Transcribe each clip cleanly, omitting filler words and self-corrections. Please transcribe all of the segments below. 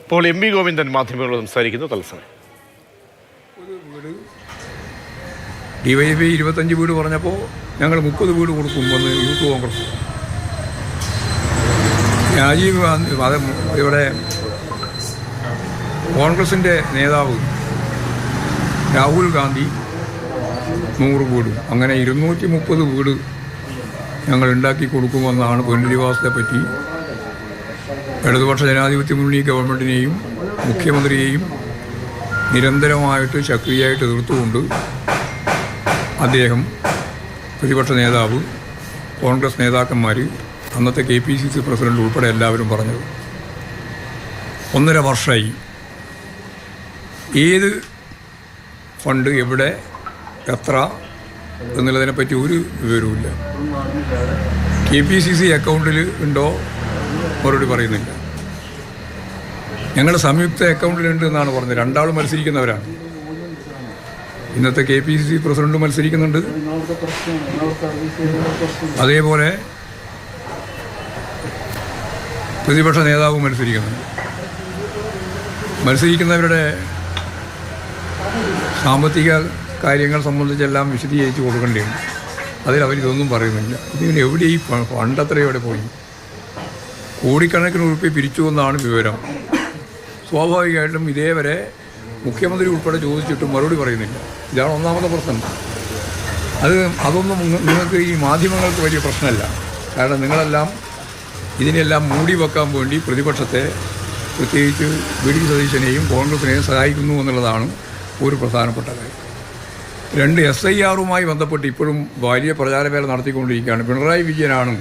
ഇപ്പോൾ M V Govindan മാധ്യമങ്ങളോട് സംസാരിക്കുന്നു തത്സമയം. ഒരു വീട് ഡിവൈഎഫ്ഐ 25 വീട് പറഞ്ഞപ്പോൾ ഞങ്ങൾ 30 വീട് കൊടുക്കുമെന്ന് യൂത്ത് കോൺഗ്രസ്. രാജീവ് ഗാന്ധി ഇവിടെ കോൺഗ്രസിൻ്റെ നേതാവ് രാഹുൽ ഗാന്ധി 100 വീടും, അങ്ങനെ 230 വീട് ഞങ്ങൾ ഉണ്ടാക്കി കൊടുക്കുമെന്നാണ് പുനരധിവാസത്തെ പറ്റി ഇടതുപക്ഷ ജനാധിപത്യ മുന്നണി ഗവൺമെൻറ്റിനെയും മുഖ്യമന്ത്രിയെയും നിരന്തരമായിട്ട് ശക്തിയായിട്ട് എതിർത്തുകൊണ്ട് അദ്ദേഹം, പ്രതിപക്ഷ നേതാവ്, കോൺഗ്രസ് നേതാക്കന്മാർ, അന്നത്തെ KPCC പ്രസിഡന്റ് ഉൾപ്പെടെ എല്ലാവരും പറഞ്ഞത്. 1.5 വർഷമായി ഏത് ഫണ്ട് എവിടെ എത്ര എന്നുള്ളതിനെപ്പറ്റി ഒരു വിവരവുമില്ല. KPCC അക്കൗണ്ടിൽ ഉണ്ടോ മറുപടി പറയുന്നില്ല. ഞങ്ങളുടെ സംയുക്ത അക്കൗണ്ടിലുണ്ട് എന്നാണ് പറഞ്ഞത്. 2 ആൾ മത്സരിക്കുന്നവരാണ്. ഇന്നത്തെ KPCC പ്രസിഡന്റ് മത്സരിക്കുന്നുണ്ട്, അതേപോലെ പ്രതിപക്ഷ നേതാവ് മത്സരിക്കുന്നുണ്ട്. മത്സരിക്കുന്നവരുടെ സാമ്പത്തിക കാര്യങ്ങൾ സംബന്ധിച്ചെല്ലാം വിശദീകരിച്ച് കൊടുക്കേണ്ടതുണ്ട്. അതിലവരിതൊന്നും പറയുന്നില്ല. ഇതിങ്ങനെ എവിടെ ഈ ഫണ്ടത്ര എവിടെ പോയി? കോടിക്കണക്കിന് ഉറുപ്പിക പിരിച്ചു എന്നാണ് വിവരം. സ്വാഭാവികമായിട്ടും ഇതേവരെ മുഖ്യമന്ത്രി ഉൾപ്പെടെ ചോദിച്ചിട്ടും മറുപടി പറയുന്നില്ല. ഇതാണ് ഒന്നാമത്തെ പ്രശ്നം. അതൊന്നും നിങ്ങൾക്ക് ഈ മാധ്യമങ്ങൾക്ക് വലിയ പ്രശ്നമല്ല. കാരണം നിങ്ങളെല്ലാം ഇതിനെല്ലാം മൂടി വെക്കാൻ വേണ്ടി പ്രതിപക്ഷത്തെ, പ്രത്യേകിച്ച് VD സതീശനെയും കോൺഗ്രസിനെയും സഹായിക്കുന്നു എന്നുള്ളതാണ് ഒരു പ്രധാനപ്പെട്ട കാര്യം. 2 SIRുമായി ബന്ധപ്പെട്ട് ഇപ്പോഴും വലിയ പ്രചാരവേല നടത്തിക്കൊണ്ടിരിക്കുകയാണ്. പിണറായി വിജയനാണ്,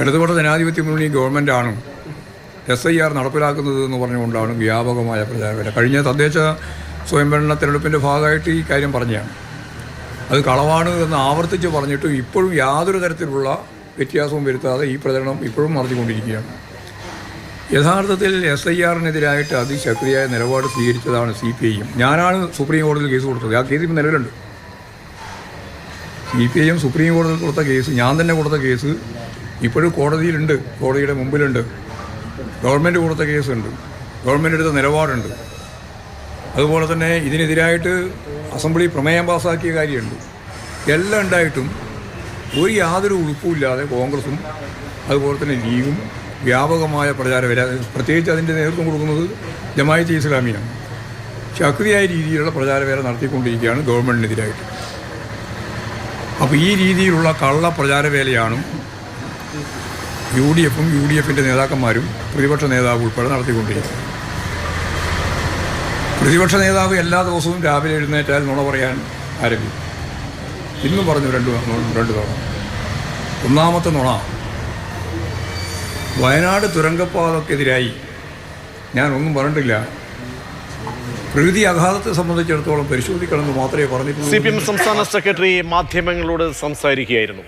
ഇടതുപക്ഷ ജനാധിപത്യ മുന്നണി ഗവൺമെൻറ്റാണ് SIR നടപ്പിലാക്കുന്നത് എന്ന് പറഞ്ഞുകൊണ്ടാണ് വ്യാപകമായ പ്രചാരവേല. കഴിഞ്ഞ തദ്ദേശ സ്വയംഭരണ തെരഞ്ഞെടുപ്പിൻ്റെ ഭാഗമായിട്ട് ഈ കാര്യം പറഞ്ഞതാണ്. അത് കളവാണ് എന്ന് ആവർത്തിച്ച് പറഞ്ഞിട്ട് ഇപ്പോഴും യാതൊരു തരത്തിലുള്ള വ്യത്യാസവും വരുത്താതെ ഈ പ്രചരണം ഇപ്പോഴും നടത്തിക്കൊണ്ടിരിക്കുകയാണ്. യഥാർത്ഥത്തിൽ SIRനെതിരായിട്ട് അതിശക്തിയായ നിലപാട് സ്വീകരിച്ചതാണ് CPIM. ഞാനാണ് സുപ്രീം കോടതിയിൽ കേസ് കൊടുത്തത്. ആ കേസ് ഇപ്പോൾ നിലവിലുണ്ട്. CPIM സുപ്രീം കോടതിയിൽ കൊടുത്ത കേസ്, ഞാൻ തന്നെ കൊടുത്ത കേസ് ഇപ്പോഴും കോടതിയിലുണ്ട്, കോടതിയുടെ മുമ്പിലുണ്ട്. ഗവൺമെൻറ് കൊടുത്ത കേസുണ്ട്, ഗവൺമെൻറ് എടുത്ത നിലപാടുണ്ട്. അതുപോലെ തന്നെ ഇതിനെതിരായിട്ട് അസംബ്ലി പ്രമേയം പാസ്സാക്കിയ കാര്യമുണ്ട്. എല്ലാം ഉണ്ടായിട്ടും യാതൊരു ഉളുപ്പുമില്ലാതെ കോൺഗ്രസും അതുപോലെ തന്നെ ലീഗും വ്യാപകമായ പ്രചാരവേല, പ്രത്യേകിച്ച് അതിൻ്റെ നേതൃത്വം കൊടുക്കുന്നത് ജമാഅത്തെ ഇസ്ലാമിയാണ്, ശക്തിയായ രീതിയിലുള്ള പ്രചാരവേല നടത്തിക്കൊണ്ടിരിക്കുകയാണ് ഗവൺമെൻറ്റിനെതിരായിട്ട്. അപ്പോൾ ഈ രീതിയിലുള്ള കള്ള പ്രചാരവേലയാണ് UDFും UDFിൻ്റെ നേതാക്കന്മാരും പ്രതിപക്ഷ നേതാവ് ഉൾപ്പെടെ നടത്തിക്കൊണ്ടിരിക്കുന്നത്. പ്രതിപക്ഷ നേതാവ് എല്ലാ ദിവസവും രാവിലെ എഴുന്നേറ്റാൽ നുണ പറയാൻ ആരംഭിക്കും. ഇന്നും പറഞ്ഞു രണ്ട് തവണ. ഒന്നാമത്തെ നുണ, വയനാട് തുരങ്കപ്പാതക്കെതിരായി ഞാനൊന്നും പറഞ്ഞിട്ടില്ല. പ്രകൃതി ആഘാതത്തെ സംബന്ധിച്ചിടത്തോളം പരിശോധിക്കണമെന്ന് മാത്രമേ പറഞ്ഞിട്ടുള്ളൂ. CPM സംസ്ഥാന സെക്രട്ടറി മാധ്യമങ്ങളോട് സംസാരിക്കുകയായിരുന്നു.